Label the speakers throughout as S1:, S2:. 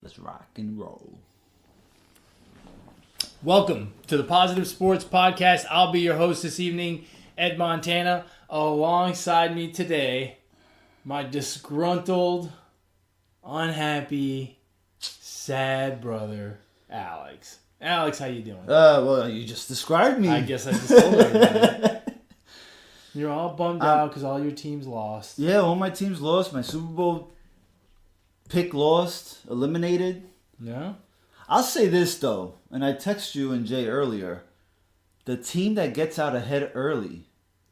S1: Let's rock and roll.
S2: Welcome to the Positive Sports Podcast. I'll be your host this evening, Ed Montana. Alongside me today, my disgruntled, unhappy, sad brother, Alex. Alex, how you doing?
S1: Well, you just described me.
S2: I guess I just told everybody. You're all bummed out because all your teams lost.
S1: Yeah, all my teams lost. My Super Bowl pick lost, eliminated.
S2: Yeah?
S1: I'll say this, though, and I texted you and Jay earlier. The team that gets out ahead early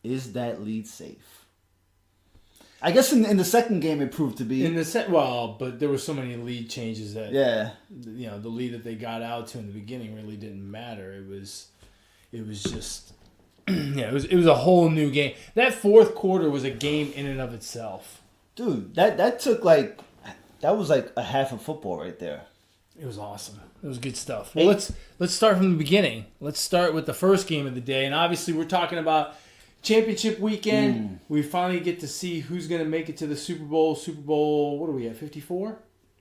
S1: is that lead safe. I guess in the second game it proved to be.
S2: But there were so many lead changes that the lead that they got out to in the beginning really didn't matter. It was just it was a whole new game. That fourth quarter was a game in and of itself.
S1: Dude, that was like a half of football right there.
S2: It was awesome. It was good stuff. Well, let's start from the beginning. Let's start with the first game of the day, and obviously we're talking about championship weekend. We finally get to see who's going to make it to the Super Bowl. Super Bowl, what are we at, 54?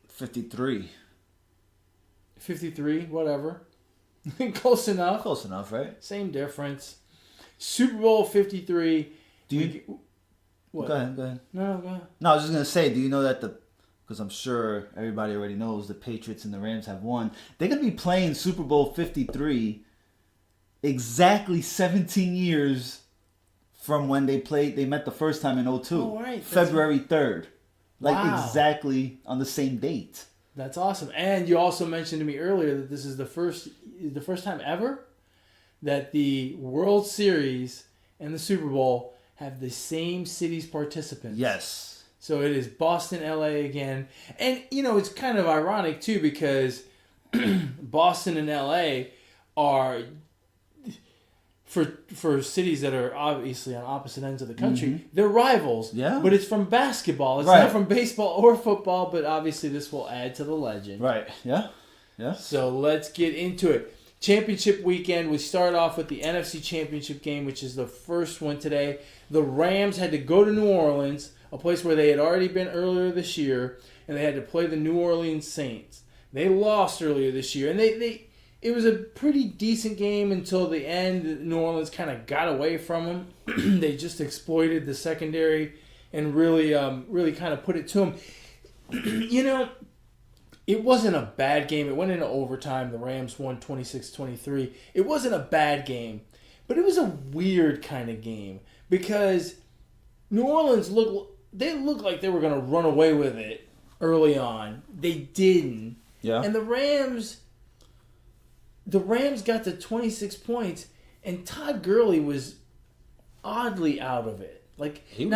S1: 53.
S2: 53, whatever. Close enough.
S1: Close enough, right?
S2: Same difference. Super Bowl 53.
S1: What? Go ahead.
S2: No, go ahead.
S1: No, I was just going to say, do you know that because I'm sure everybody already knows the Patriots and the Rams have won. They're going to be playing Super Bowl 53 exactly 17 years from when they met the first time in 2002.
S2: Oh, right.
S1: February 3rd.
S2: Wow.
S1: Exactly on the same date.
S2: That's awesome. And you also mentioned to me earlier that this is the first time ever that the World Series and the Super Bowl have the same city's participants.
S1: Yes.
S2: So it is Boston, LA again. And, it's kind of ironic, too, because Boston and LA are, for cities that are obviously on opposite ends of the country, they're rivals.
S1: Yeah.
S2: But it's from basketball. It's
S1: right.
S2: not from baseball or football, but obviously this will add to the legend.
S1: Right. Yeah. Yeah.
S2: So let's get into it. Championship weekend, we start off with the NFC Championship game, which is the first one today. The Rams had to go to New Orleans, a place where they had already been earlier this year, and they had to play the New Orleans Saints. They lost earlier this year, and it was a pretty decent game until the end. New Orleans kind of got away from them. They just exploited the secondary and really kind of put it to them. It wasn't a bad game. It went into overtime. The Rams won 26-23. It wasn't a bad game, but it was a weird kind of game because New Orleans looked like they were going to run away with it early on. They didn't.
S1: Yeah.
S2: And the Rams got to 26 points, and Todd Gurley was oddly out of it. He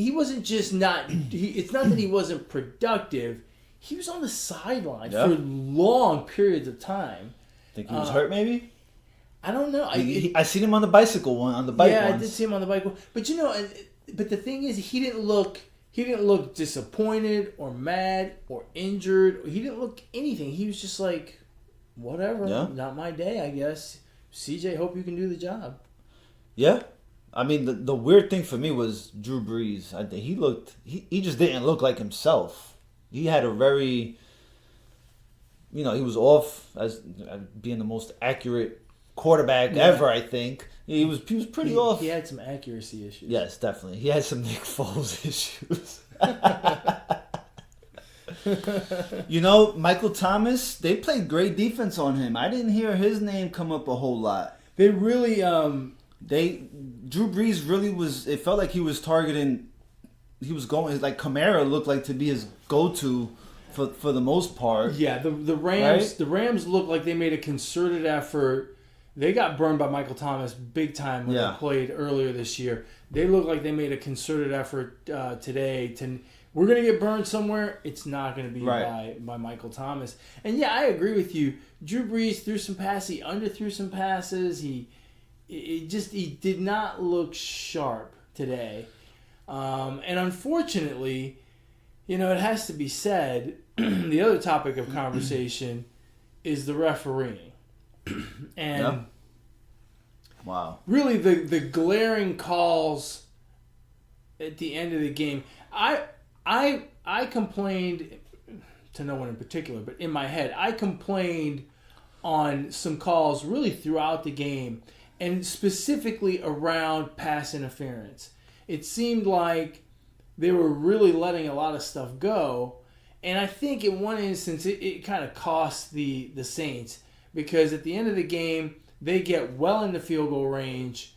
S2: wasn't just not. It's not that he wasn't productive. He was on the sideline for long periods of time.
S1: Think he was hurt, maybe?
S2: I don't know.
S1: I seen him on the bicycle on the bike.
S2: Yeah,
S1: once.
S2: I did see him on the bike. But but the thing is, he didn't look disappointed or mad or injured. He didn't look anything. He was just like, whatever, not my day, I guess. CJ, hope you can do the job.
S1: Yeah. I mean, the weird thing for me was Drew Brees. I think he just didn't look like himself. He had a very, he was off as being the most accurate quarterback ever, I think. He was pretty off.
S2: He had some accuracy issues.
S1: Yes, definitely. He had some Nick Foles issues. Michael Thomas, they played great defense on him. I didn't hear his name come up a whole lot.
S2: They really,
S1: Drew Brees really was, it felt like he was targeting, he was going, like Kamara looked like to be his go-to for the most part.
S2: Yeah, the Rams,
S1: right?
S2: The Rams looked like they made a concerted effort. They got burned by Michael Thomas big time when they played earlier this year. They look like they made a concerted effort today to. We're gonna get burned somewhere. It's not gonna be by Michael Thomas. And yeah, I agree with you. Drew Brees threw some passes. He underthrew some passes. He did not look sharp today. And unfortunately, it has to be said. The other topic of conversation is the refereeing. And
S1: wow,
S2: really the glaring calls at the end of the game. I complained to no one in particular, but in my head, I complained on some calls really throughout the game, and specifically around pass interference. It seemed like they were really letting a lot of stuff go, and I think in one instance it kind of cost the Saints, because at the end of the game they get well into field goal range.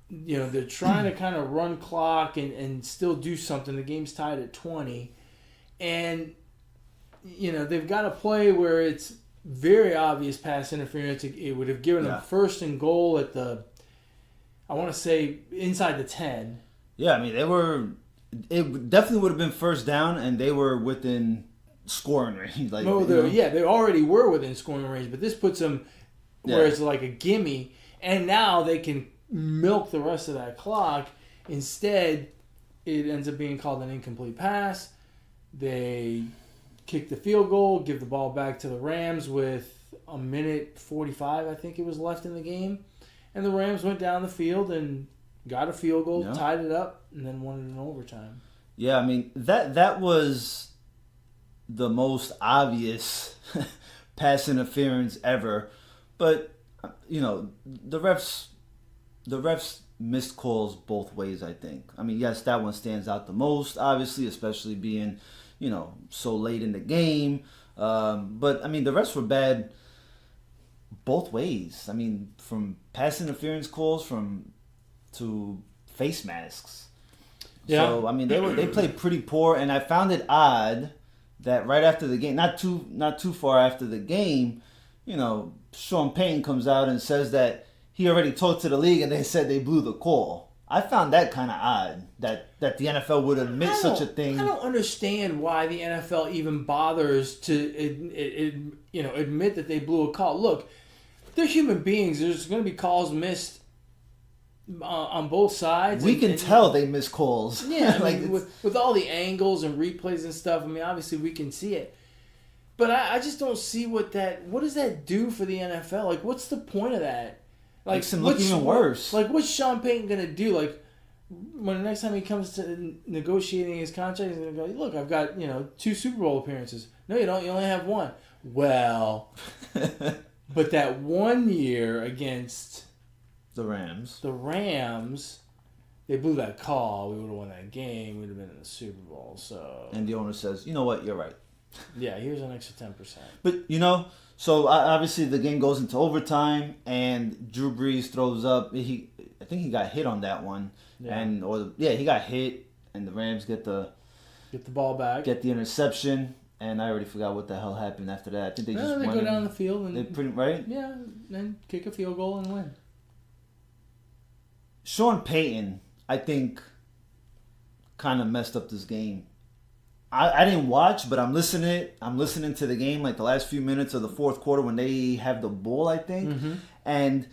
S2: They're trying to kind of run clock and still do something. The game's tied at 20, and they've got a play where it's very obvious pass interference. It would have given them first and goal at I want to say inside the 10.
S1: Yeah, I mean it definitely would have been first down, and they were within scoring range. They
S2: already were within scoring range, but this puts them where it's like a gimme, and now they can milk the rest of that clock. Instead, it ends up being called an incomplete pass. They kick the field goal, give the ball back to the Rams with a minute 45, I think it was, left in the game. And the Rams went down the field and got a field goal, tied it up, and then won it in overtime.
S1: Yeah, I mean, that was the most obvious pass interference ever. But, the refs missed calls both ways, I think. I mean, yes, that one stands out the most, obviously, especially being, so late in the game. But, I mean, the refs were bad both ways. I mean, from pass interference calls to face masks. Yeah. So, I mean, they played pretty poor, and I found it odd that right after the game, not too far after the game, Sean Payton comes out and says that he already talked to the league and they said they blew the call. I found that kind of odd that the NFL would admit such a thing.
S2: I don't understand why the NFL even bothers to admit that they blew a call. Look, they're human beings. There's going to be calls missed on both sides.
S1: We can tell they miss calls.
S2: Yeah, I mean, with all the angles and replays and stuff, I mean, obviously we can see it. But I just don't see what does that do for the NFL? Like, what's the point of that? Like,
S1: makes him look even worse.
S2: Like, what's Sean Payton going to do? Like, when the next time he comes to negotiating his contract, he's going to go, look, I've got, 2 Super Bowl appearances. No, you don't. You only have 1. Well, but that 1 year against
S1: the Rams,
S2: they blew that call. We would have won that game. We'd have been in the Super Bowl. So,
S1: and the owner says, you know what? You're right.
S2: Yeah, here's an extra 10%.
S1: But, so obviously the game goes into overtime, and Drew Brees throws up. I think he got hit on that one. Yeah. He got hit, and the Rams get the
S2: ball back.
S1: Get the interception, and I already forgot what the hell happened after that. I think they
S2: go down the field and
S1: right?
S2: Yeah, then kick a field goal and win.
S1: Sean Payton, I think, kind of messed up this game. I didn't watch, but I'm listening to the game, like the last few minutes of the fourth quarter when they have the ball, I think. Mm-hmm. And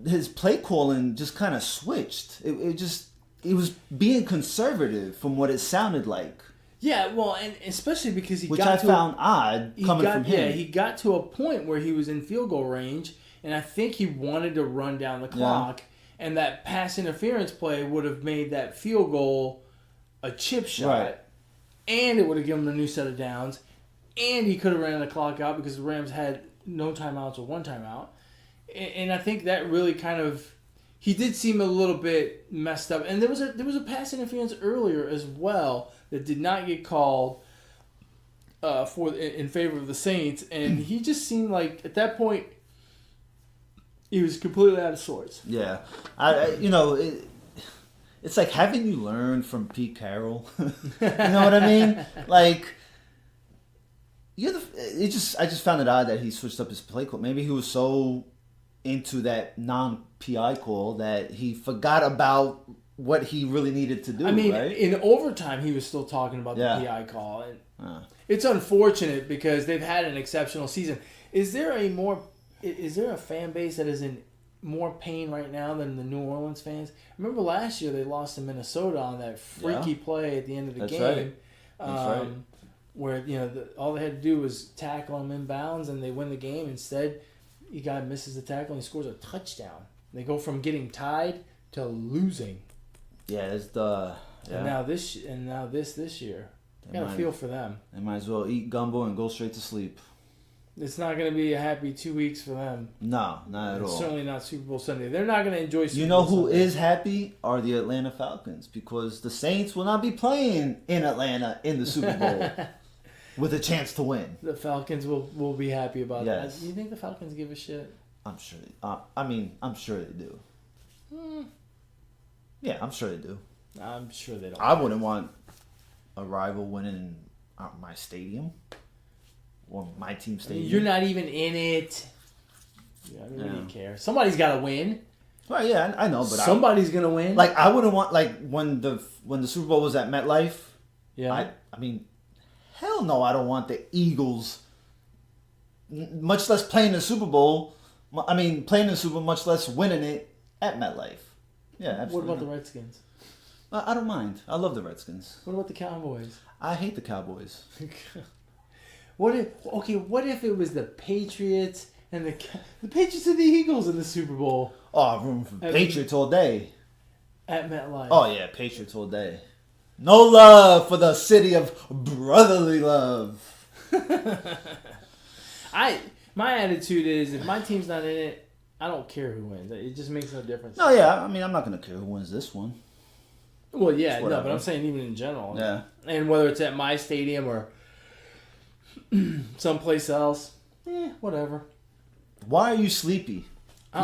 S1: his play calling just kind of switched. It was being conservative from what it sounded like.
S2: Yeah, well, and especially because
S1: he found odd coming from him.
S2: Yeah, he got to a point where he was in field goal range, and I think he wanted to run down the clock, and that pass interference play would have made that field goal a chip shot, and it would have given him a new set of downs, and he could have ran the clock out because the Rams had no timeouts or one timeout. And I think that really kind of, he did seem a little bit messed up. And there was a pass interference earlier as well that did not get called in favor of the Saints, and he just seemed like at that point he was completely out of sorts.
S1: Yeah, it's like, haven't you learned from Pete Carroll? You know what I mean? Like, I just found it odd that he switched up his play call. Maybe he was so into that non-PI call that he forgot about what he really needed to do.
S2: I mean,
S1: right?
S2: In overtime, he was still talking about the PI call. And it's unfortunate because they've had an exceptional season. Is there a fan base that is in more pain right now than the New Orleans fans? Remember last year they lost to Minnesota on that freaky play at the end of the game.
S1: Right.
S2: Where all they had to do was tackle him inbounds and they win the game. Instead, the guy misses the tackle and he scores a touchdown. They go from getting tied to losing.
S1: Yeah,
S2: and now this year. I gotta feel for them.
S1: They might as well eat gumbo and go straight to sleep.
S2: It's not going to be a happy 2 weeks for them.
S1: No, not at all.
S2: Certainly not Super Bowl Sunday. They're not going to enjoy Super Bowl
S1: You know who
S2: Sunday.
S1: is happy are the Atlanta Falcons, because the Saints will not be playing in Atlanta in the Super Bowl with a chance to win.
S2: The Falcons will be happy about
S1: Yes.
S2: that. You think the Falcons give a shit?
S1: I'm sure. I'm sure they do. Yeah, I'm sure they do.
S2: I'm sure they don't.
S1: I wouldn't want a rival winning in my stadium or my team stadium.
S2: You're not even in it. Yeah, I really care. Somebody's got to win.
S1: Right? Yeah, I know, but
S2: somebody's gonna win.
S1: Like, I wouldn't want, like, when the Super Bowl was at MetLife.
S2: Yeah.
S1: I mean, hell no, I don't want the Eagles, much less playing the Super Bowl. I mean, playing the Super Bowl, much less winning it at MetLife. Yeah, absolutely.
S2: What about the Redskins?
S1: I don't mind. I love the Redskins.
S2: What about the Cowboys?
S1: I hate the Cowboys.
S2: What if it was the Patriots and the Patriots and the Eagles in the Super Bowl
S1: Oh, room for Patriots all day.
S2: at MetLife?
S1: Oh yeah, Patriots all day. No love for the city of brotherly love.
S2: My attitude is, if my team's not in it, I don't care who wins. It just makes no difference.
S1: No, yeah, I mean, I'm not gonna care who wins this one.
S2: Well, yeah, no,
S1: whatever.
S2: but I'm saying even in general.
S1: Yeah.
S2: And whether it's at my stadium or someplace else, whatever.
S1: Why are you sleepy?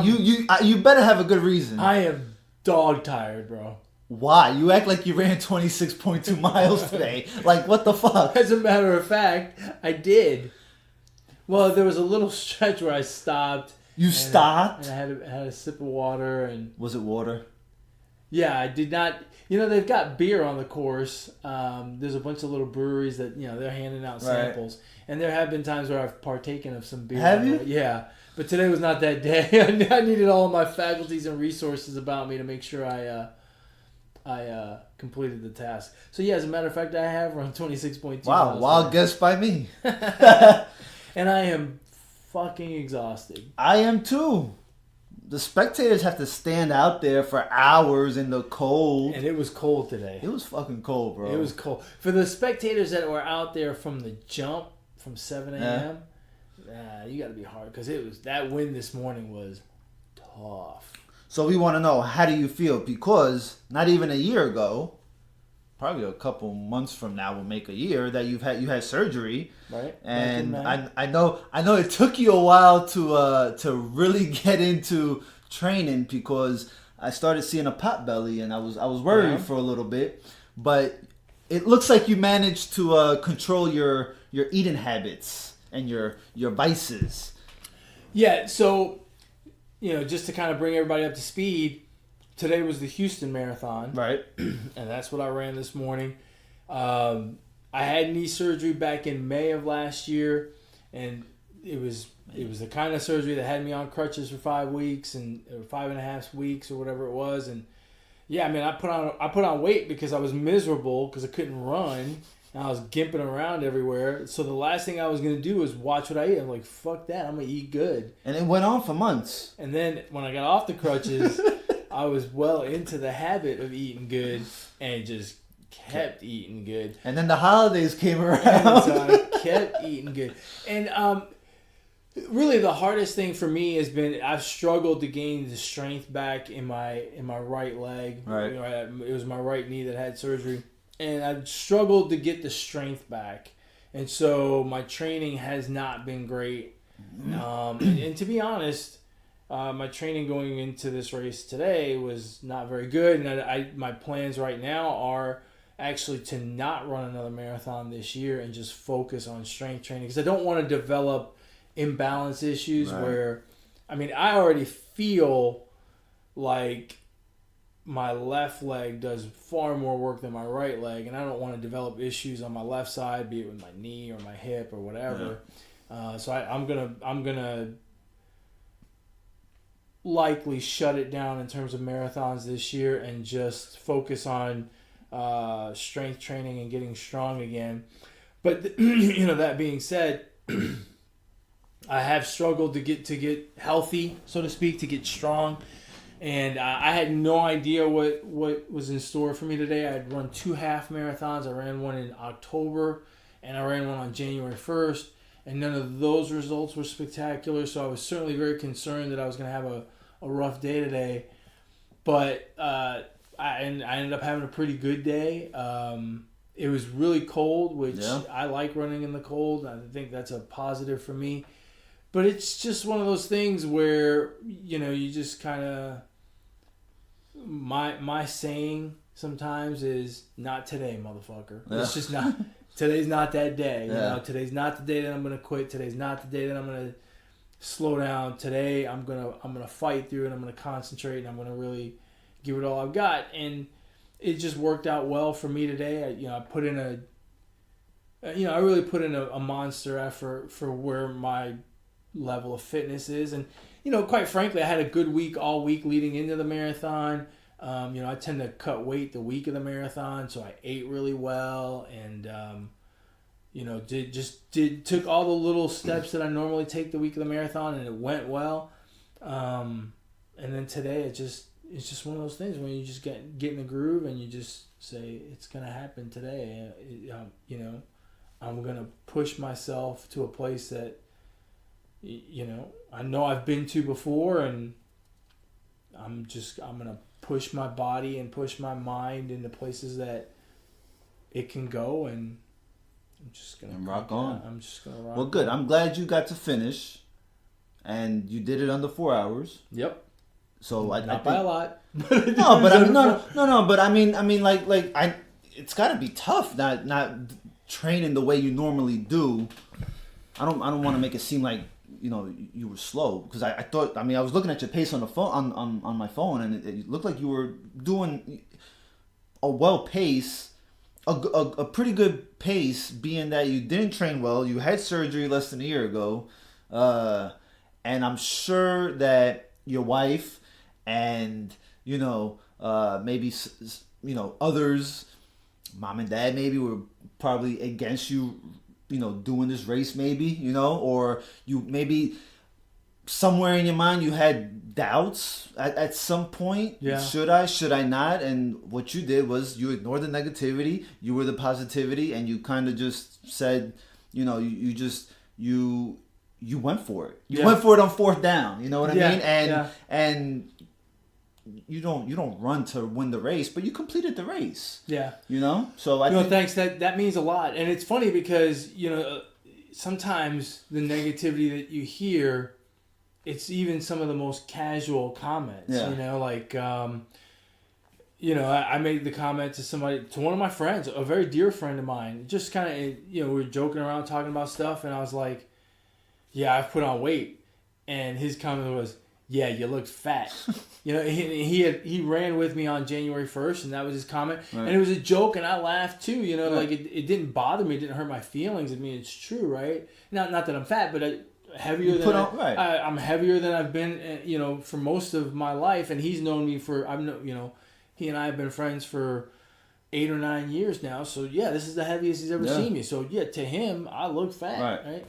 S1: You better have a good reason.
S2: I am dog tired, bro.
S1: Why? You act like you ran 26.2 miles today. Like, what the fuck?
S2: As a matter of fact, I did. Well, there was a little stretch where I stopped.
S1: You stopped?
S2: And I had a sip of water. And
S1: was it water?
S2: yeah, I did not. You know, they've got beer on the course. There's a bunch of little breweries that, they're handing out samples. Right. And there have been times where I've partaken of some beer.
S1: Have you?
S2: Yeah. But today was not that day. I needed all of my faculties and resources about me to make sure I completed the task. So, yeah, as a matter of fact, I have run 26.2
S1: Wow,
S2: miles
S1: wild
S2: today.
S1: guess by me.
S2: And I am fucking exhausted.
S1: I am too. The spectators have to stand out there for hours in the cold.
S2: And it was cold today.
S1: It was fucking cold, bro.
S2: It was cold. For the spectators that were out there from the jump, from 7 a.m., you got to be hard. Because that wind this morning was tough.
S1: So we want to know, how do you feel? Because not even a year ago, probably a couple months from now will make a year that you had surgery,
S2: right?
S1: And I know it took you a while to really get into training, because I started seeing a pot belly and I was worried for a little bit, but it looks like you managed to control your eating habits and your vices. Yeah.
S2: So just to kind of bring everybody up to speed. Today was the Houston Marathon.
S1: Right.
S2: And that's what I ran this morning. I had knee surgery back in May of last year, and it was the kind of surgery that had me on crutches for 5 weeks or 5.5 weeks or whatever it was. And yeah, I mean, I put on weight because I was miserable because I couldn't run and I was gimping around everywhere. So the last thing I was going to do was watch what I eat. I'm like, fuck that, I'm going to eat good.
S1: And it went on for months.
S2: And then when I got off the crutches, I was well into the habit of eating good and just kept eating good.
S1: And then the holidays came around.
S2: And so I kept eating good. And really the hardest thing for me has been, I've struggled to gain the strength back in my right leg.
S1: Right.
S2: It was my right knee that had surgery. And I've struggled to get the strength back. And so my training has not been great. And to be honest, my training going into this race today was not very good, and my plans right now are actually to not run another marathon this year and just focus on strength training, because I don't want to develop imbalance issues where, I mean, I already feel like my left leg does far more work than my right leg, and I don't want to develop issues on my left side, be it with my knee or my hip or whatever. So I'm gonna likely shut it down in terms of marathons this year and just focus on strength training and getting strong again. But that being said, I have struggled to get healthy, so to speak, to get strong, And I had no idea what was in store for me today. I had run 2 half marathons. I ran one in October, and I ran one on January 1st. And none of those results were spectacular, so I was certainly very concerned that I was going to have a rough day today. But I ended up having a pretty good day. It was really cold, which I like running in the cold. I think that's a positive for me. But it's just one of those things where, you just kind of... My saying sometimes is, not today, motherfucker. Yeah. It's just not... Today's not that day. Today's not the day that I'm gonna quit. Today's not the day that I'm gonna slow down. Today I'm gonna fight through, and I'm gonna concentrate, and I'm gonna really give it all I've got. And it just worked out well for me today. I put in I really put in a monster effort for where my level of fitness is. And quite frankly, I had a good week all week leading into the marathon. I tend to cut weight the week of the marathon, so I ate really well, and took all the little steps that I normally take the week of the marathon, and it went well. And then today, it's just one of those things when you just get in the groove, and you just say it's gonna happen today. I'm gonna push myself to a place that I know I've been to before, and I'm gonna push my body and push my mind into places that it can go, and I'm just gonna
S1: rock on.
S2: I'm just gonna rock.
S1: Well, good. I'm glad you got to finish, and you did it under 4 hours.
S2: Yep.
S1: So
S2: not by a lot.
S1: No, but I mean, like it's got to be tough not training the way you normally do. I don't want to make it seem like you were slow, because I thought, I was looking at your pace on the phone on my phone, and it looked like you were doing a pretty good pace, being that you didn't train well. You had surgery less than a year ago, and I'm sure that your wife and maybe others, mom and dad maybe, were probably against you doing this race, maybe, or you maybe somewhere in your mind you had doubts at some point.
S2: Yeah.
S1: Should I not? And what you did was you ignored the negativity, you were the positivity, and you kind of just said, you went for it. You went for it on 4th down. You know what I mean? And you don't run to win the race, but you completed the race.
S2: Yeah.
S1: So I think,
S2: thanks. That means a lot. And it's funny because, sometimes the negativity that you hear, it's even some of the most casual comments. Yeah. I made the comment to one of my friends, a very dear friend of mine. Just kind of, we were joking around talking about stuff, and I was like, yeah, I've put on weight. And his comment was, yeah, you look fat. He ran with me on January 1st, and that was his comment. Right. And it was a joke, and I laughed too. Right. Like it didn't bother me. It didn't hurt my feelings. I mean, it's true, right? Not that I'm fat, but heavier than I'm heavier than I've been, for most of my life. And he's known me for he and I have been friends for 8 or 9 years now. So yeah, this is the heaviest he's ever seen me. So yeah, to him, I look fat, right?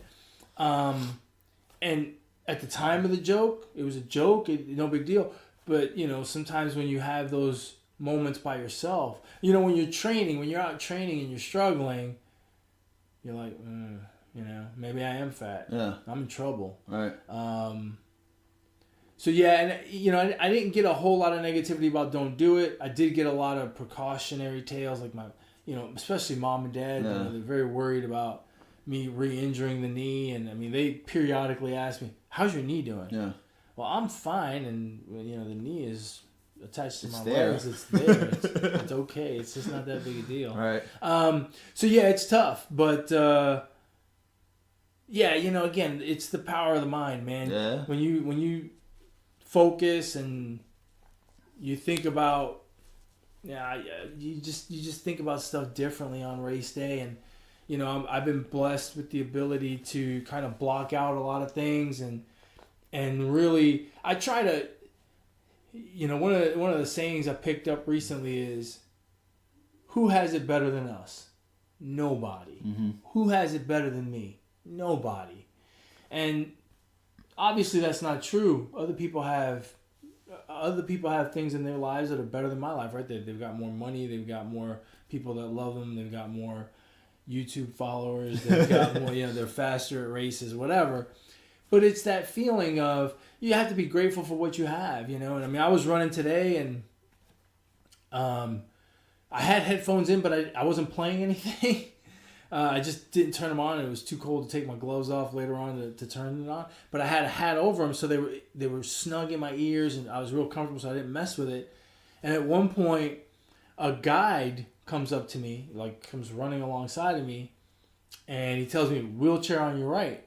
S2: And at the time of the joke, it was a joke, no big deal. But, sometimes when you have those moments by yourself, when you're out training and you're struggling, you're like, maybe I am fat. Yeah. I'm in trouble. Right. So yeah, and, I didn't get a whole lot of negativity about don't do it. I did get a lot of precautionary tales, like my, especially mom and dad. They're very worried about me re-injuring the knee, and they periodically ask me, "How's your knee doing?" Yeah. Well, I'm fine, and the knee is attached to my legs. It's there. It's okay. It's just not that big a deal. Right. So yeah, it's tough, but again, it's the power of the mind, man. Yeah. When you focus and you think about, you just think about stuff differently on race day. And I've been blessed with the ability to kind of block out a lot of things, and really I try to, one of the sayings I picked up recently is, who has it better than us? Nobody. Mm-hmm. Who has it better than me? Nobody. And obviously that's not true. Other people have other people have things in their lives that are better than my life, right? They've got more money, they've got more people that love them, they've got more YouTube followers, they've got more, they're faster at races, whatever. But it's that feeling of you have to be grateful for what you have, And I mean, I was running today and I had headphones in, but I wasn't playing anything. I just didn't turn them on. It was too cold to take my gloves off later on to turn it on. But I had a hat over them, so they were snug in my ears, and I was real comfortable, so I didn't mess with it. And at one point, a guide comes up to me, comes running alongside of me, and he tells me, "Wheelchair on your right."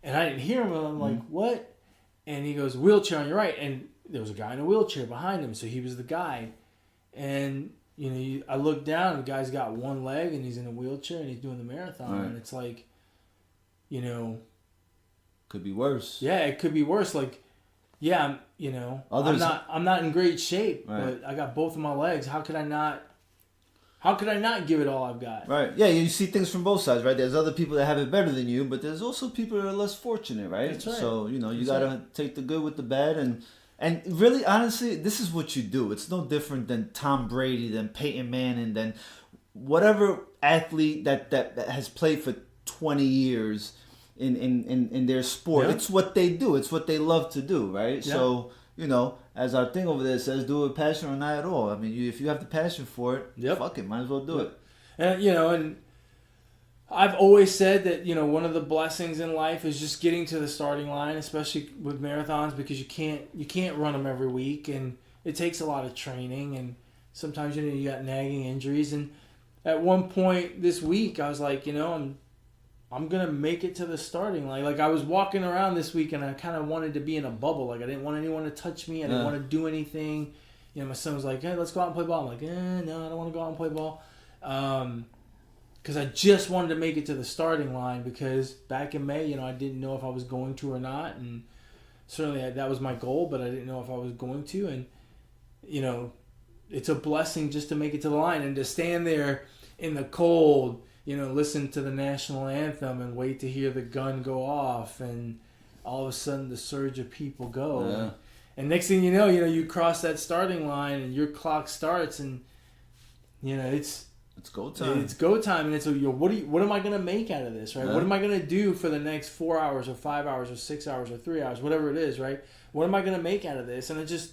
S2: And I didn't hear him, and I'm like, "What?" And he goes, "Wheelchair on your right." And there was a guy in a wheelchair behind him, so he was the guide. And I look down, and the guy's got one leg, and he's in a wheelchair, and he's doing the marathon. Right. And it's like,
S1: could be worse.
S2: Yeah, it could be worse. I'm not in great shape, right. But I got both of my legs. How could I not give it all I've got?
S1: Right. Yeah, you see things from both sides, right? There's other people that have it better than you, but there's also people that are less fortunate, right?
S2: That's right.
S1: So, you gotta take the good with the bad, and really, honestly, this is what you do. It's no different than Tom Brady, than Peyton Manning, than whatever athlete that has played for 20 years in their sport. Yeah. It's what they do. It's what they love to do, right? Yeah. So, as our thing over there says, do it with passion or not at all. I mean, if you have the passion for it, fuck it, might as well do it.
S2: And, and I've always said that, one of the blessings in life is just getting to the starting line, especially with marathons, because you can't run them every week, and it takes a lot of training, and sometimes you got nagging injuries. And at one point this week, I was like, I'm gonna make it to the starting line. I was walking around this week, and I kind of wanted to be in a bubble. I didn't want anyone to touch me. I didn't want to do anything. My son was like, "Hey, let's go out and play ball." I'm like, no, I don't want to go out and play ball. Because I just wanted to make it to the starting line, because back in May, I didn't know if I was going to or not, and certainly that was my goal, but I didn't know if I was going to, and it's a blessing just to make it to the line and to stand there in the cold, listen to the national anthem and wait to hear the gun go off, and all of a sudden the surge of people go, and next thing you know, you cross that starting line and your clock starts, and
S1: it's go time.
S2: It's go time, and it's what am I gonna make out of this, right? Yeah. What am I gonna do for the next 4 hours or 5 hours or 6 hours or 3 hours, whatever it is, right? What am I gonna make out of this? And I just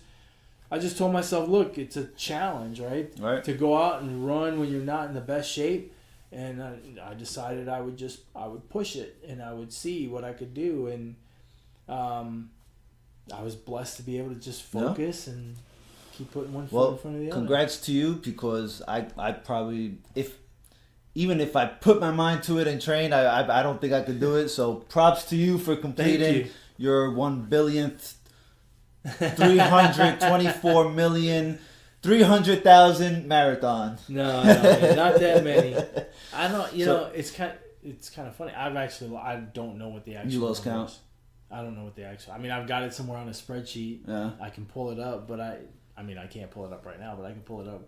S2: told myself, look, it's a challenge, right? Right. To go out and run when you're not in the best shape, and I decided I would push it, and I would see what I could do, and I was blessed to be able to just focus and keep putting one foot in front of the other.
S1: Congrats to you, because I probably, even if I put my mind to it and trained, I don't think I could do it. So props to you for completing your 1,000,000,000th 324,300,000 marathon.
S2: No, not that many. I don't. It's kind of funny. I don't know what the actual.
S1: You lost count.
S2: I don't know what the actual. I mean, I've got it somewhere on a spreadsheet. Yeah. I can pull it up, but I can't pull it up right now, but I can pull it up.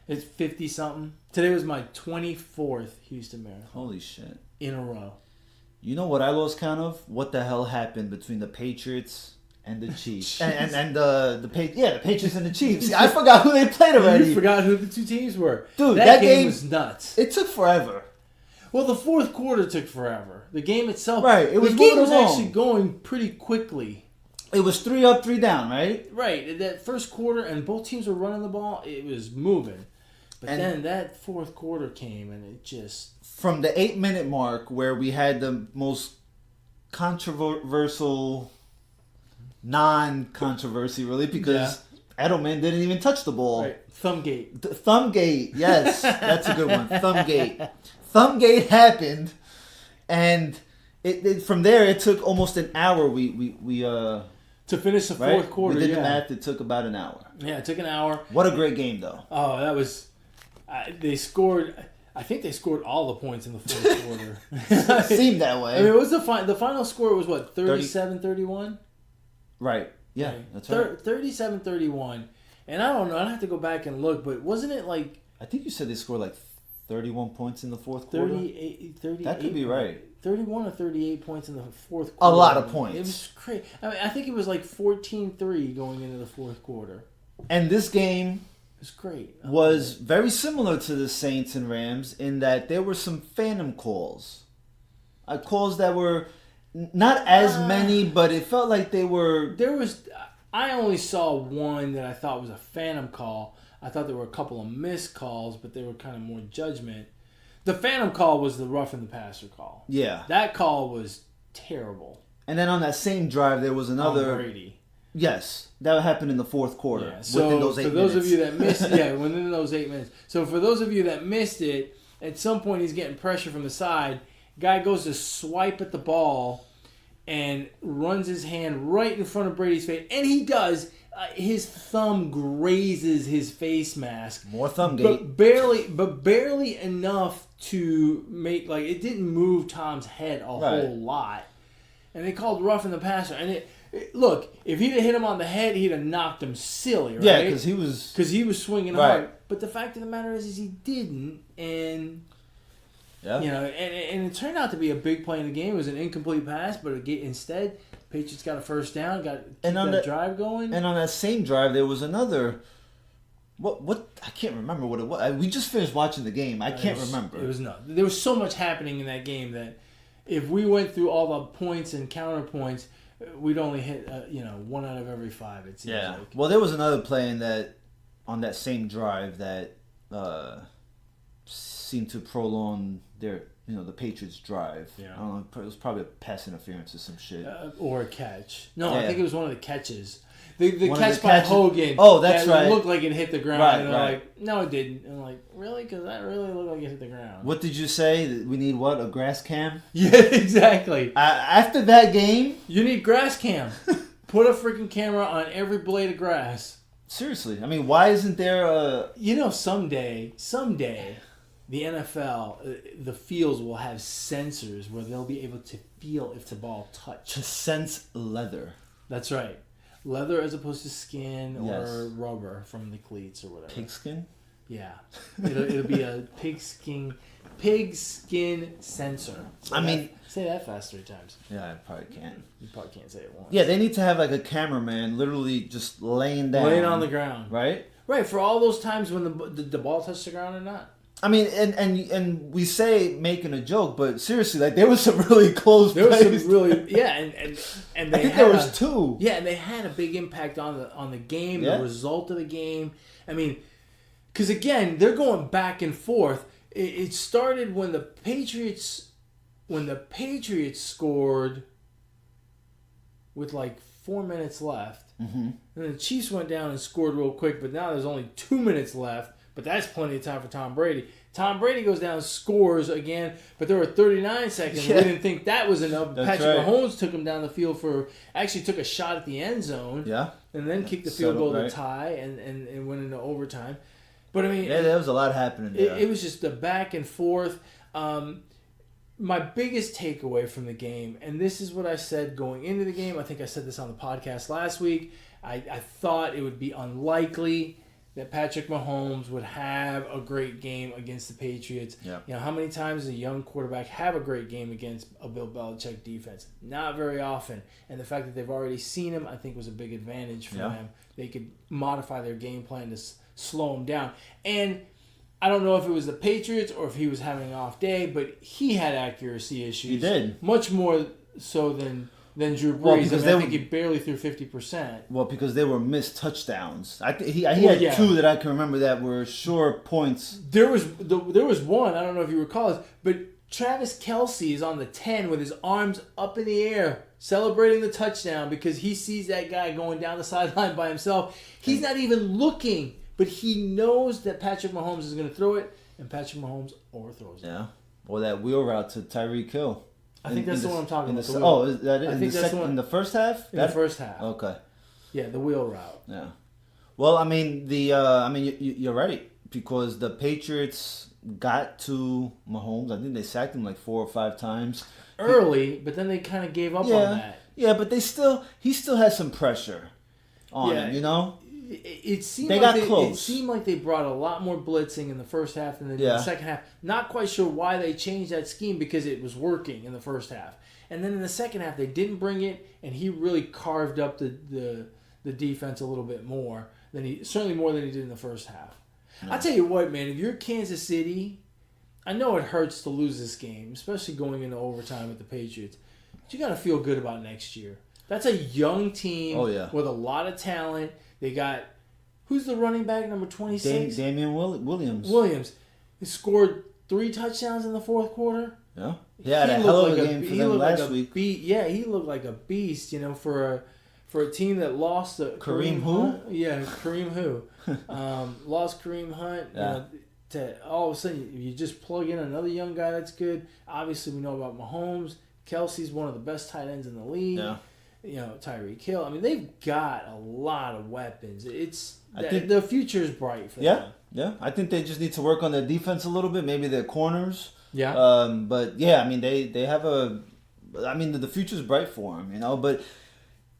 S2: It's 50 something. Today was my 24th Houston Marathon.
S1: Holy shit!
S2: In a row.
S1: You know what I lost count of? What the hell happened between the Patriots and the Chiefs? and the Patriots and the Chiefs. I forgot who they played already.
S2: You forgot who the two teams were.
S1: Dude, that game
S2: was nuts.
S1: It took forever.
S2: Well, the fourth quarter took forever. The game itself,
S1: right? The
S2: game was actually going pretty quickly.
S1: It was 3 up, 3 down, right?
S2: Right. That first quarter, and both teams were running the ball. It was moving. But then that fourth quarter came, and it just...
S1: From the 8-minute mark, where we had the most controversial, non-controversy, really, because Edelman didn't even touch the ball.
S2: Right. Thumbgate.
S1: Thumbgate, yes. That's a good one. Thumbgate. Thumbgate happened, and from there, it took almost an hour.
S2: To finish the fourth quarter,
S1: we did the math. It took about an hour.
S2: Yeah, it took an hour.
S1: What a great game, though.
S2: Oh, that was... they scored... I think they scored all the points in the fourth quarter.
S1: It seemed that way.
S2: I mean, it was the final score was what, 37-31?
S1: Right. Yeah, that's right.
S2: 37-31. And I don't know. I'd have to go back and look, but wasn't it like...
S1: I think you said they scored like 31 points in the fourth quarter.
S2: 38.
S1: That could be right.
S2: 31 or 38 points in the fourth quarter.
S1: A lot of points.
S2: It was crazy. I mean, I think it was like 14-3 going into the fourth quarter.
S1: And this game
S2: was great.
S1: Was very similar to the Saints and Rams in that there were some phantom calls. Calls that were not as many, but it felt like they were...
S2: I only saw one that I thought was a phantom call. I thought there were a couple of missed calls, but they were kind of more judgment. The phantom call was the roughing the passer call.
S1: Yeah.
S2: That call was terrible.
S1: And then on that same drive, there was another...
S2: Brady.
S1: Yes, that happened in the fourth quarter.
S2: Yeah. So
S1: within those 8 minutes.
S2: For those of you that missed within those 8 minutes. So for those of you that missed it, at some point he's getting pressure from the side. Guy goes to swipe at the ball and runs his hand right in front of Brady's face. And he does. His thumb grazes his face mask.
S1: More thumb gate.
S2: But barely enough to make, like, it didn't move Tom's head a whole lot. And they called roughing the passer. And look, if he'd have hit him on the head, he'd have knocked him silly, right?
S1: Yeah, because he was
S2: swinging hard. But the fact of the matter is he didn't, and and it turned out to be a big play in the game. It was an incomplete pass, but instead, Patriots got a first down, got that drive going.
S1: And on that same drive, there was another. What I can't remember what it was. We just finished watching the game. I can't remember.
S2: It was nuts. There was so much happening in that game that if we went through all the points and counterpoints, we'd only hit 1 out of every 5. It seems like.
S1: Well, there was another play on that same drive that seemed to prolong the Patriots' drive.
S2: Yeah.
S1: I don't know. It was probably a pass interference or some shit.
S2: Or a catch. No, I think it was one of the catches. The catch by
S1: catches.
S2: Hogan.
S1: Oh, that's right.
S2: It looked like it hit the ground.
S1: Right,
S2: and they're like, no, it didn't. And I'm like, really? Because that really looked like it hit the ground.
S1: What did you say? We need what? A grass cam?
S2: Yeah, exactly.
S1: After that game...
S2: You need grass cam. Put a freaking camera on every blade of grass.
S1: Seriously. I mean, why isn't there a...
S2: Someday, the NFL, the fields will have sensors where they'll be able to feel if the ball touched.
S1: To sense leather.
S2: That's right. Leather as opposed to skin or rubber from the cleats or whatever.
S1: Pigskin?
S2: Yeah. It'll be a pigskin sensor. Say that fast 3 times.
S1: Yeah, I probably can't.
S2: You probably can't say it once.
S1: Yeah, they need to have like a cameraman literally just laying down.
S2: Laying on the ground.
S1: Right?
S2: Right, for all those times when the ball touched the ground or not.
S1: I mean, and we say making a joke, but seriously, like there was some really close plays.
S2: There was some really and
S1: I think there was 2.
S2: Yeah, and they had a big impact on the game, the result of the game. I mean, because again, they're going back and forth. It started when the Patriots scored with like 4 minutes left, and the Chiefs went down and scored real quick. But now there's only 2 minutes left. But that's plenty of time for Tom Brady. Tom Brady goes down and scores again, but there were 39 seconds. Yeah. We didn't think that was enough.
S1: That's
S2: Patrick
S1: right.
S2: Mahomes took him down the field actually took a shot at the end zone.
S1: Yeah.
S2: And then kicked the field goal to tie and went into overtime. But I mean...
S1: Yeah, there was a lot happening there.
S2: It was just the back and forth. My biggest takeaway from the game, and this is what I said going into the game. I think I said this on the podcast last week. I thought it would be unlikely that Patrick Mahomes would have a great game against the Patriots.
S1: Yeah.
S2: How many times does a young quarterback have a great game against a Bill Belichick defense? Not very often. And the fact that they've already seen him, I think, was a big advantage for them. They could modify their game plan to slow him down. And I don't know if it was the Patriots or if he was having an off day, but he had accuracy issues.
S1: He did.
S2: Much more so than Drew Brees. I think he barely threw 50%.
S1: Well, because they were missed touchdowns. He had 2 that I can remember that were sure points.
S2: There was one, I don't know if you recall this, but Travis Kelce is on the 10 with his arms up in the air celebrating the touchdown because he sees that guy going down the sideline by himself. He's not even looking, but he knows that Patrick Mahomes is going to throw it, and Patrick Mahomes overthrows it.
S1: Yeah. Or that wheel route to Tyreek Hill.
S2: I think that's the one I'm talking about.
S1: Is that it?
S2: I think that's the one
S1: in the first half?
S2: In the first half.
S1: Okay.
S2: Yeah, the wheel route.
S1: Yeah. Well, I mean you're right because the Patriots got to Mahomes. I think they sacked him like 4 or 5 times
S2: early, but then they kind of gave up on that.
S1: Yeah, but he still has some pressure on him, you know.
S2: It seemed
S1: They
S2: like
S1: got close.
S2: It seemed like they brought a lot more blitzing in the first half than they did in
S1: Yeah.
S2: the second half. Not quite sure why they changed that scheme because it was working in the first half, and then in the second half they didn't bring it, and he really carved up the defense a little bit more certainly more than he did in the first half. I tell you what, man, if you're Kansas City, I know it hurts to lose this game, especially going into overtime with the Patriots. But you got to feel good about next year. That's a young team with a lot of talent. They got, who's the running back, number 26?
S1: Damian Williams.
S2: He scored 3 touchdowns in the fourth quarter.
S1: Yeah. He had a hell of a game for them last week.
S2: He looked like a beast, for a team that lost
S1: Kareem who?
S2: Hunt. Yeah, Kareem who? Lost Kareem Hunt.
S1: Yeah.
S2: To all of a sudden, you just plug in another young guy that's good. Obviously, we know about Mahomes. Kelsey's one of the best tight ends in the league.
S1: Yeah.
S2: Tyreek Hill. I mean, they've got a lot of weapons. I think the future is bright for them.
S1: Yeah. I think they just need to work on their defense a little bit. Maybe their corners.
S2: Yeah.
S1: But yeah, I mean, they have the future's bright for them, But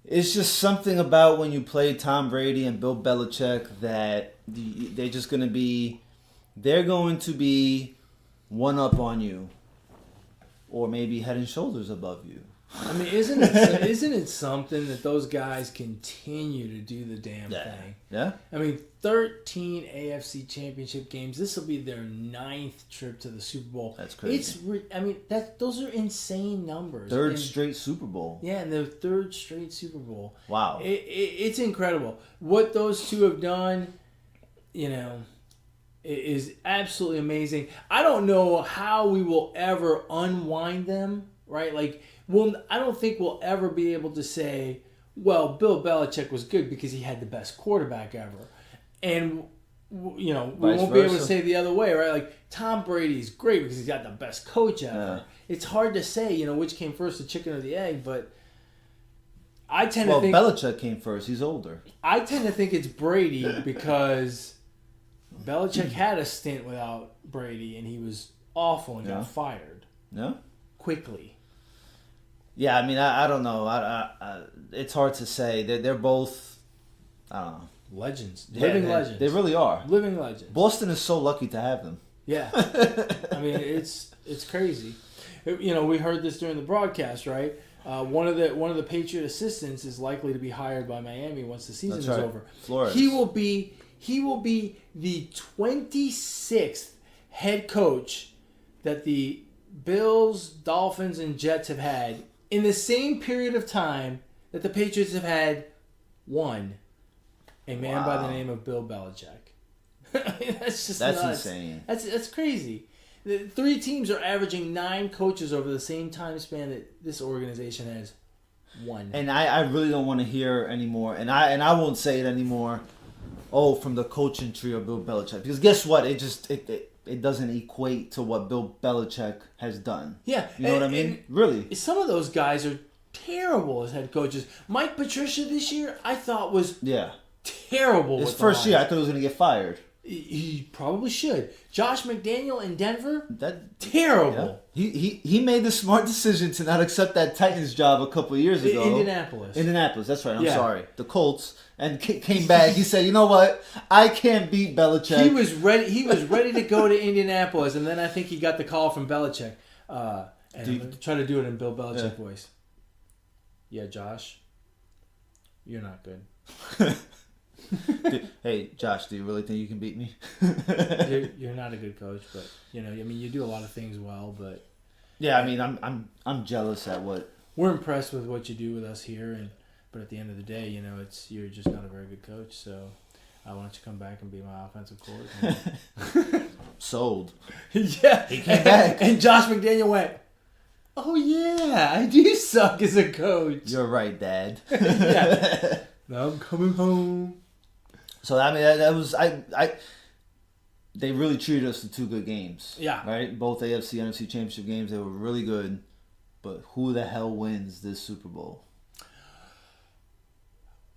S1: it's just something about when you play Tom Brady and Bill Belichick that they're going to be one up on you, or maybe head and shoulders above you.
S2: I mean, isn't it something that those guys continue to do the damn thing?
S1: Yeah.
S2: I mean, 13 AFC Championship games. This will be their 9th trip to the Super Bowl.
S1: That's crazy.
S2: Those are insane numbers.
S1: Third straight Super Bowl.
S2: Yeah, and their 3rd straight Super Bowl.
S1: Wow.
S2: It's incredible what those two have done. Is absolutely amazing. I don't know how we will ever unwind them. Right, I don't think we'll ever be able to say, well, Bill Belichick was good because he had the best quarterback ever. And, we won't be able to say the other way, right? Like, Tom Brady's great because he's got the best coach ever. Yeah. It's hard to say, which came first, the chicken or the egg, but I tend to think...
S1: Well, Belichick came first. He's older.
S2: I tend to think it's Brady because Belichick had a stint without Brady, and he was awful and got fired.
S1: Yeah.
S2: Quickly.
S1: Yeah, I mean, I don't know. It's hard to say. They're both, I don't know.
S2: Legends. Living legends.
S1: They really are.
S2: Living legends.
S1: Boston is so lucky to have them.
S2: Yeah. I mean, it's crazy. We heard this during the broadcast, right? One of the Patriot assistants is likely to be hired by Miami once the season is over.
S1: Flores.
S2: He will be the 26th head coach that the Bills, Dolphins, and Jets have had in the same period of time that the Patriots have had one. A man by the name of Bill Belichick. I mean, that's nuts.
S1: Insane.
S2: That's crazy. The 3 teams are averaging 9 coaches over the same time span that this organization has one.
S1: And I really don't want to hear anymore, and I won't say it anymore. Oh, from the coaching tree of Bill Belichick, because guess what? It doesn't equate to what Bill Belichick has done.
S2: Yeah,
S1: you know what I mean. Really,
S2: some of those guys are terrible as head coaches. Mike Patricia this year, I thought was terrible.
S1: His first year, I thought he was going to get fired.
S2: He probably should. Josh McDaniel in Denver, terrible.
S1: Yeah. He made the smart decision to not accept that Titans job a couple of years ago. Indianapolis, that's right. I'm sorry. The Colts, and came back. He said, "You know what? I can't beat Belichick."
S2: He was ready to go to Indianapolis, and then I think he got the call from Belichick. Try to do it in Bill Belichick voice. Yeah, Josh, you're not good.
S1: Hey, Josh, do you really think you can beat me?
S2: You're not a good coach, but you do a lot of things well, but
S1: yeah, I mean, I'm jealous at what
S2: we're impressed with what you do with us here, but at the end of the day, you're just not a very good coach. So, why don't you come back and be my offensive coordinator?
S1: Sold.
S2: Yeah,
S1: he came back,
S2: and Josh McDaniel went, "Oh yeah, I do suck as a coach."
S1: You're right, Dad.
S2: Yeah. Now I'm coming home.
S1: So I mean, that was they really treated us to 2 good games.
S2: Yeah.
S1: Right? Both AFC, NFC championship games, they were really good. But who the hell wins this Super Bowl?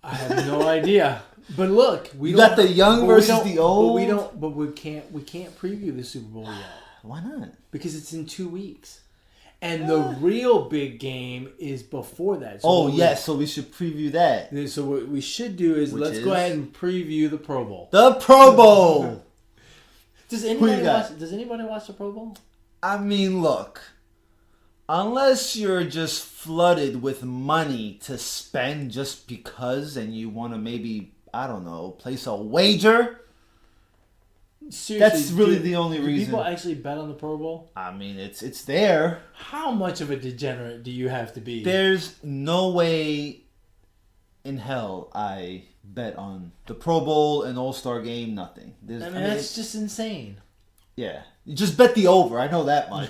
S2: I have no idea. But look,
S1: we got the young versus the old.
S2: But we can't preview the Super Bowl yet.
S1: Why not?
S2: Because it's in 2 weeks. And the real big game is before that.
S1: So yes, so we should preview that.
S2: So what we should do is let's go ahead and preview the Pro Bowl.
S1: The Pro Bowl!
S2: Does anybody watch the Pro Bowl?
S1: I mean, look. Unless you're just flooded with money to spend just because and you want to maybe, I don't know, place a wager. Seriously, that's really the only reason.
S2: People actually bet on the Pro Bowl?
S1: I mean, it's there.
S2: How much of a degenerate do you have to be?
S1: There's no way in hell I bet on the Pro Bowl, an All-Star game, nothing.
S2: That's just insane.
S1: Yeah. You just bet the over. I know that much.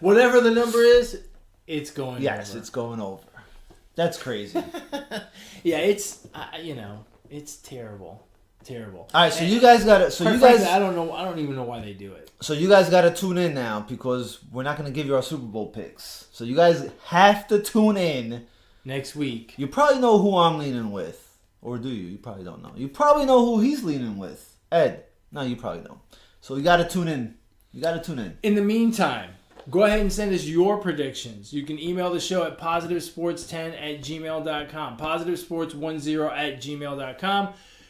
S2: Whatever the number is, it's going over.
S1: Yes, it's going over. That's crazy.
S2: Yeah, it's, it's terrible. Terrible.
S1: All right, so you guys got to. So you guys,
S2: I don't know. I don't even know why they do it.
S1: So you guys got to tune in now because we're not going to give you our Super Bowl picks. So you guys have to tune in
S2: next week.
S1: You probably know who I'm leaning with, or do you? You probably don't know. You probably know who he's leaning with. Ed. No, you probably don't. So you got to tune in. You got to tune in.
S2: In the meantime, go ahead and send us your predictions. You can email the show at positivesports10@gmail.com. Positivesports10@gmail.com.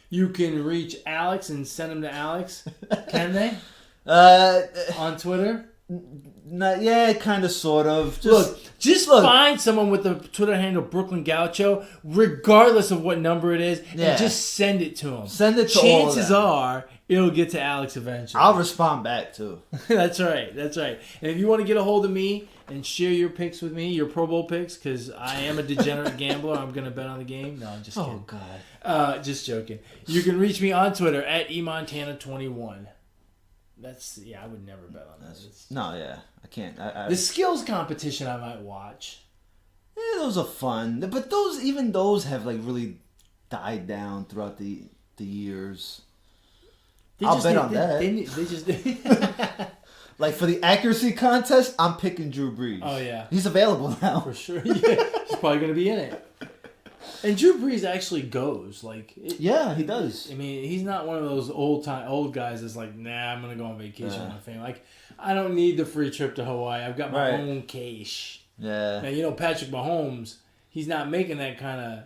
S2: You can reach Alex and send them to Alex. Can they? On Twitter?
S1: Yeah, kind of, sort of.
S2: Just find someone with the Twitter handle Brooklyn Gaucho, regardless of what number it is, and just send it to him.
S1: Send it to
S2: Chances are it'll get to Alex eventually.
S1: I'll respond back too.
S2: That's right. That's right. And if you want to get a hold of me and share your picks with me, your Pro Bowl picks, because I am a degenerate gambler, I'm going to bet on the game. No, I'm just kidding.
S1: Oh, God.
S2: Just joking. You can reach me on Twitter at eMontana21. I would never bet on that.
S1: I can't.
S2: The skills competition I might watch.
S1: Yeah, those are fun. But even those have like really died down throughout the years. I'll bet on that.
S2: They just
S1: like for the accuracy contest, I'm picking Drew Brees.
S2: Oh yeah,
S1: he's available now
S2: for sure. Yeah, he's probably going to be in it. And Drew Brees actually goes
S1: he does.
S2: I mean, he's not one of those old guys that's like, nah, I'm going to go on vacation with my family. Like, I don't need the free trip to Hawaii. I've got my own cash.
S1: Yeah.
S2: Now, Patrick Mahomes, he's not making that kind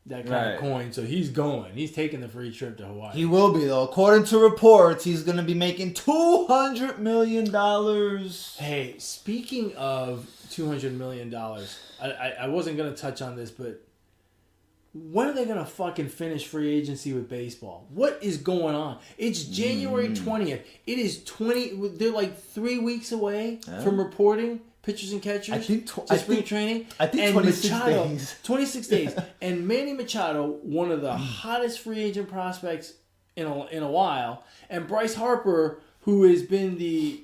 S2: of coin, so he's going. He's taking the free trip to Hawaii.
S1: He will be, though. According to reports, he's going to be making $200 million.
S2: Hey, speaking of $200 million, I wasn't going to touch on this, but when are they going to fucking finish free agency with baseball? What is going on? It's January 20th. It is they're like 3 weeks away from reporting pitchers and catchers to spring training.
S1: I think 26 days.
S2: 26 days. And Manny Machado, one of the hottest free agent prospects in a while, and Bryce Harper, who has been the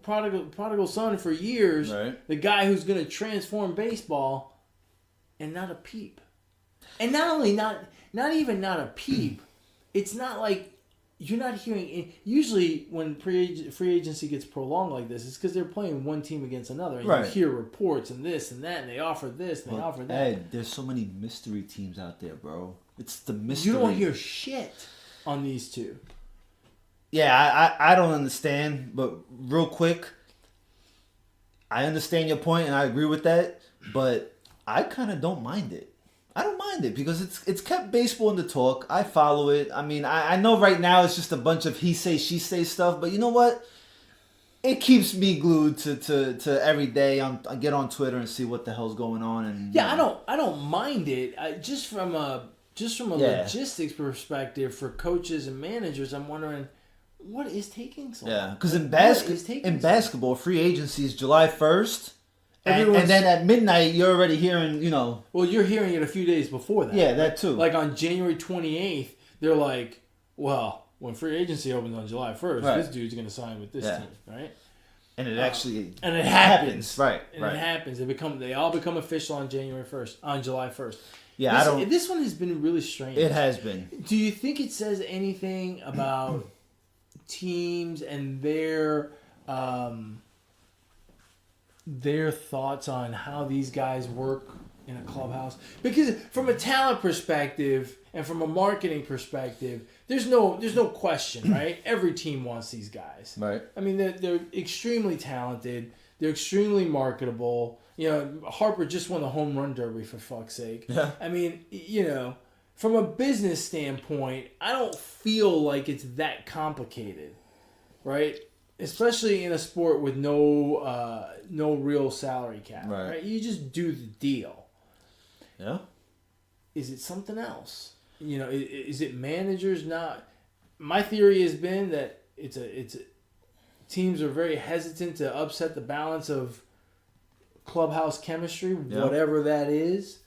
S2: prodigal son for years, the guy who's going to transform baseball, and not a peep. And not even not a peep. It's not like you're not hearing. Usually, when free agency gets prolonged like this, it's because they're playing one team against another, and you hear reports and this and that, and they offer this and they offer that.
S1: Ed, there's so many mystery teams out there, bro. It's the mystery.
S2: You don't hear shit on these two.
S1: Yeah, I don't understand, but real quick, I understand your point and I agree with that, but I kind of don't mind it. I don't mind it because it's kept baseball in the talk. I follow it. I mean, I know right now it's just a bunch of he say, she say stuff, but you know what? It keeps me glued to every day. I get on Twitter and see what the hell's going on. And
S2: I don't mind it. Just from a logistics perspective for coaches and managers, I'm wondering what is taking so long.
S1: Yeah, because in basketball, free agency is July 1st. And then at midnight, you're already hearing,
S2: Well, you're hearing it a few days before that.
S1: Yeah, that too.
S2: Like on January 28th, they're like, well, when free agency opens on July 1st, this dude's going to sign with this team, right?
S1: And it actually
S2: and it happens.
S1: Right,
S2: and it happens. They all become official on July 1st.
S1: Yeah,
S2: This one has been really strange.
S1: It has been.
S2: Do you think it says anything about teams and their thoughts on how these guys work in a clubhouse? Because from a talent perspective and from a marketing perspective, there's no question, right? Every team wants these guys.
S1: Right.
S2: I mean, they're extremely talented. They're extremely marketable. You know, Harper just won the home run derby, for fuck's sake.
S1: Yeah.
S2: I mean, you know, from a business standpoint, I don't feel like it's that complicated, right? Especially in a sport with no real salary cap, right? You just do the deal.
S1: Yeah.
S2: Is it something else? You know, is it managers not? My theory has been that it's teams are very hesitant to upset the balance of clubhouse chemistry, whatever that is.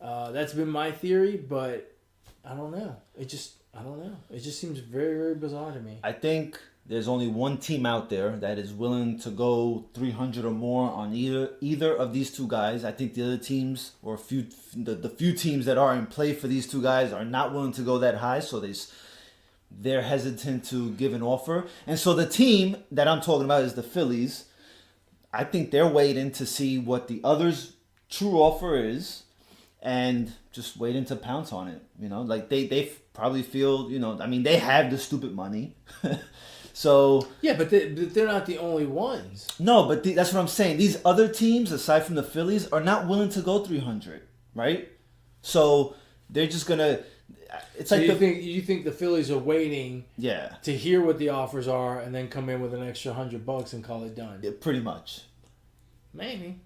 S2: That's been my theory, but I don't know. I don't know. It just seems very, very bizarre to me.
S1: I think there's only one team out there that is willing to go 300 or more on either of these two guys. I think the other teams, or the few teams that are in play for these two guys, are not willing to go that high, so they're hesitant to give an offer. And so the team that I'm talking about is the Phillies. I think they're waiting to see what the other's true offer is and just waiting to pounce on it. You know, like they probably feel, you know, I mean, they have the stupid money. So
S2: yeah, but they're not the only ones.
S1: No, but that's what I'm saying. These other teams, aside from the Phillies, are not willing to go 300, right? So they're just gonna. It's
S2: so
S1: like
S2: you think the Phillies are waiting,
S1: yeah,
S2: to hear what the offers are and then come in with an extra $100 and call it done.
S1: Yeah, pretty much.
S2: Maybe.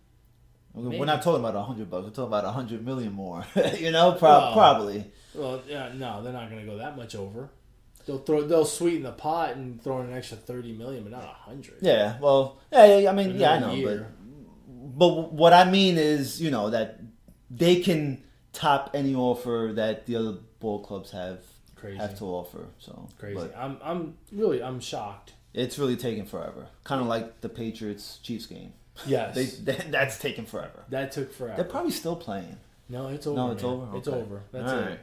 S1: We're not talking about $100. We're talking about 100 million more. You know, probably.
S2: Well, yeah, no, they're not gonna go that much over. They'll sweeten the pot and throw in an extra $30 million, but not 100.
S1: Yeah, well, yeah, I mean, yeah, I know, but what I mean is, you know, that they can top any offer that the other ball clubs have to offer. So
S2: crazy. But I'm shocked.
S1: It's really taking forever. Kind of like the Patriots Chiefs game.
S2: Yes,
S1: that's taking forever.
S2: That took forever.
S1: They're probably still playing.
S2: No, it's over.
S1: No, it's over.
S2: It's
S1: okay.
S2: over. That's
S1: all
S2: it.
S1: Right.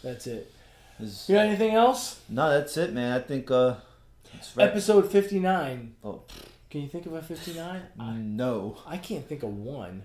S2: That's it. You got anything else?
S1: No, that's it, man. I think
S2: episode 59.
S1: Oh,
S2: can you think of a 59?
S1: No,
S2: I can't think of one.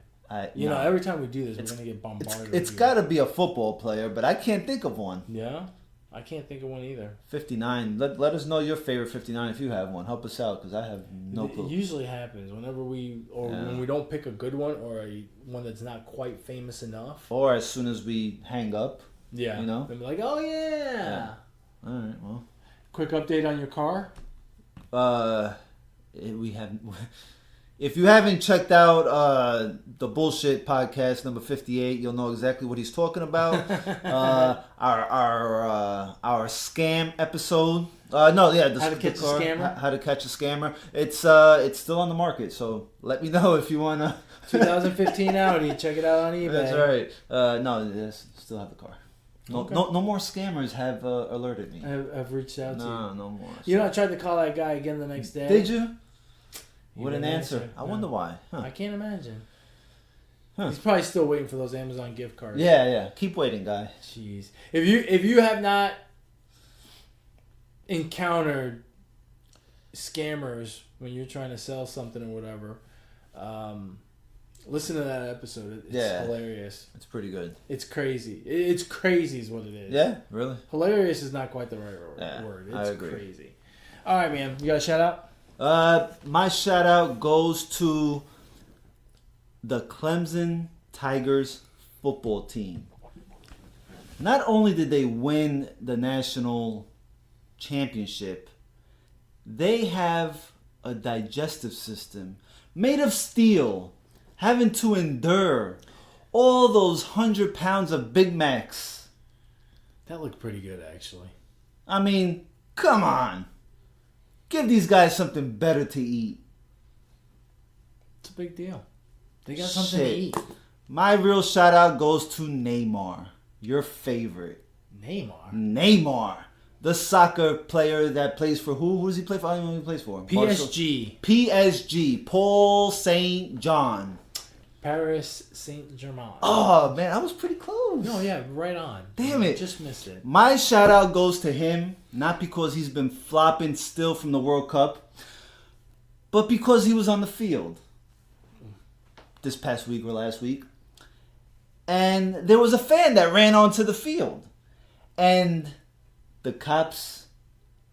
S1: You
S2: know, every time we do this, we're gonna get bombarded.
S1: It's got to be a football player, but I can't think of one.
S2: Yeah, I can't think of one either.
S1: 59. Let us know your favorite 59 if you have one. Help us out because I have no clue.
S2: It usually happens whenever when we don't pick a good one or one that's not quite famous enough,
S1: or as soon as we hang up.
S2: Yeah,
S1: you know,
S2: they'll be like, "Oh yeah."
S1: All right. Well,
S2: quick update on your car.
S1: We haven't. If you haven't checked out the Bullshit Podcast number 58, you'll know exactly what he's talking about. Our scam episode. How to catch a scammer. How to catch a scammer. It's still on the market, so let me know if you wanna.
S2: 2015 Audi. Check it out on eBay.
S1: That's right. No, still have the car. No, okay. no more scammers have alerted me.
S2: I've reached out to you.
S1: No more.
S2: You know, I tried to call that guy again the next day.
S1: Did you? What an answer. I wonder why. Huh.
S2: I can't imagine. Huh. He's probably still waiting for those Amazon gift cards.
S1: Yeah. Keep waiting, guy.
S2: Jeez. If you have not encountered scammers when you're trying to sell something or whatever, listen to that episode. It's hilarious.
S1: It's pretty good.
S2: It's crazy. It's crazy is what it is.
S1: Yeah, really?
S2: Hilarious is not quite the right word. It's
S1: I agree.
S2: Crazy. All right, man. You got a shout out?
S1: My shout out goes to the Clemson Tigers football team. Not only did they win the national championship, they have a digestive system made of steel, having to endure all those 100 pounds of Big Macs.
S2: That looked pretty good, actually.
S1: I mean, come on. Give these guys something better to eat.
S2: It's a big deal. They got something to eat.
S1: My real shout out goes to Neymar, your favorite. Neymar. The soccer player that plays for who? Who does he play for? I don't know who he plays for.
S2: PSG.
S1: PSG. Paul St. John.
S2: Paris Saint-Germain.
S1: Oh, man, I was pretty close.
S2: No, yeah, right on.
S1: Damn it.
S2: Just missed it.
S1: My shout out goes to him, not because he's been flopping still from the World Cup, but because he was on the field this past week or last week. And there was a fan that ran onto the field. And the cops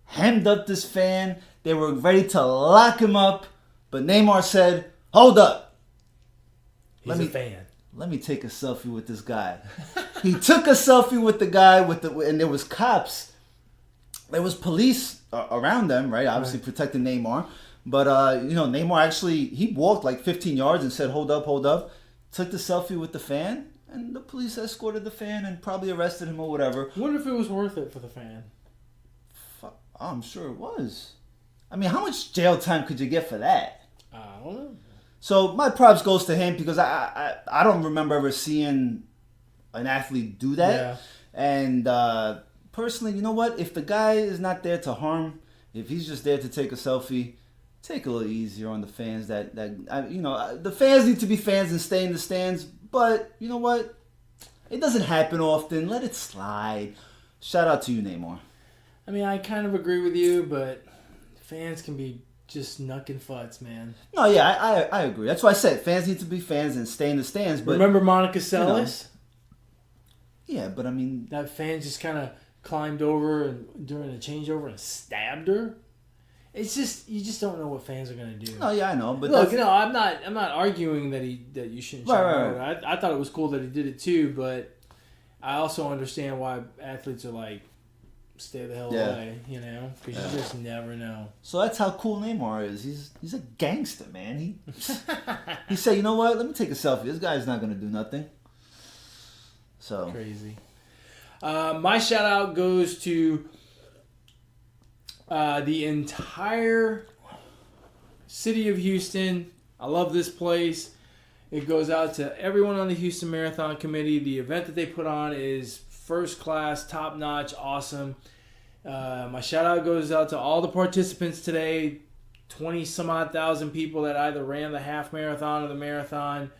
S1: hemmed up this fan. They were ready to lock him up But Neymar said, "Hold up.
S2: He's a fan.
S1: Let me take a selfie with this guy." He took a selfie with the guy and there was cops. There was police around them, right? Obviously protecting Neymar. But Neymar actually he walked like 15 yards and said, "Hold up, hold up." Took the selfie with the fan, and the police escorted the fan and probably arrested him or whatever.
S2: I wonder if it was worth it for the fan.
S1: I'm sure it was. I mean, how much jail time could you get for that?
S2: I don't know.
S1: So my props goes to him because I don't remember ever seeing an athlete do that.
S2: Yeah.
S1: And personally, you know what? If the guy is not there to harm, if he's just there to take a selfie, take a little easier on the fans. The fans need to be fans and stay in the stands. But you know what? It doesn't happen often. Let it slide. Shout out to you, Neymar.
S2: I mean, I kind of agree with you, but fans can be just knucking futs, man.
S1: No, yeah, I agree. That's why I said fans need to be fans and stay in the stands. But
S2: remember Monica Seles?
S1: Yeah, but I mean,
S2: that fan just kind of climbed over and during the changeover and stabbed her. It's just you just don't know what fans are gonna do.
S1: No, yeah, I know, but
S2: look, I'm not arguing that you shouldn't.
S1: Right.
S2: I thought it was cool that he did it too, but I also understand why athletes are like, stay the hell away, because you just never know.
S1: So that's how cool Neymar is. He's a gangster, man. He said, you know what? Let me take a selfie. This guy's not gonna do nothing. So
S2: crazy. My shout out goes to the entire city of Houston. I love this place. It goes out to everyone on the Houston Marathon Committee. The event that they put on is first class, top notch, awesome. My shout out goes out to all the participants today. 20 some odd thousand people that either ran the half marathon or the marathon.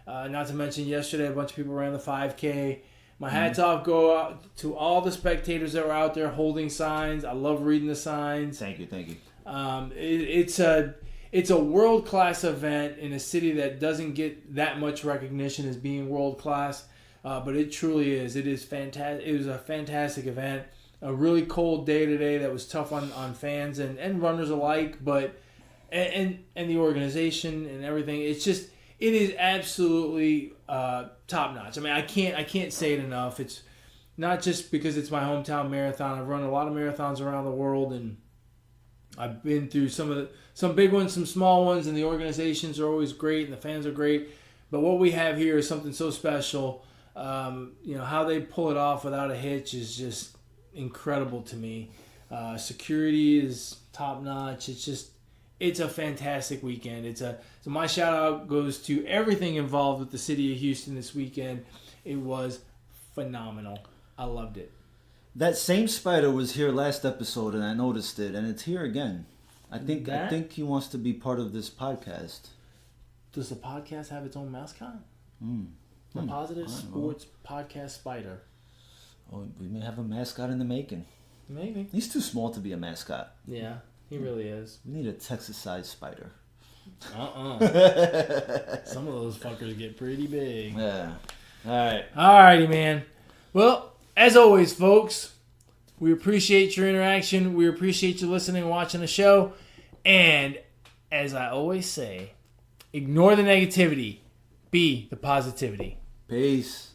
S2: Not to mention yesterday a bunch of people ran the 5K. My hats off go out to all the spectators that were out there holding signs. I love reading the signs.
S1: Thank you.
S2: It's a world-class event in a city that doesn't get that much recognition as being world-class, but it truly is. It is fantastic. It was a fantastic event. A really cold day today that was tough on fans and runners alike, but and the organization and everything. It is absolutely top notch. I mean, I can't say it enough. It's not just because it's my hometown marathon. I've run a lot of marathons around the world, and I've been through some big ones, some small ones, and the organizations are always great, and the fans are great. But what we have here is something so special. How they pull it off without a hitch is just incredible to me. Security is top notch. It's a fantastic weekend. So my shout out goes to everything involved with the city of Houston this weekend. It was phenomenal. I loved it.
S1: That same spider was here last episode, and I noticed it, and it's here again. I think he wants to be part of this podcast.
S2: Does the podcast have its own mascot? The Positive Sports Podcast Spider.
S1: Oh, we may have a mascot in the making.
S2: Maybe.
S1: He's too small to be a mascot.
S2: Yeah, he really is.
S1: We need a Texas-sized spider.
S2: Some of those fuckers get pretty big.
S1: Yeah. All right.
S2: Alrighty, man. Well, as always, folks, we appreciate your interaction. We appreciate you listening and watching the show. And as I always say, ignore the negativity. Be the positivity.
S1: Peace.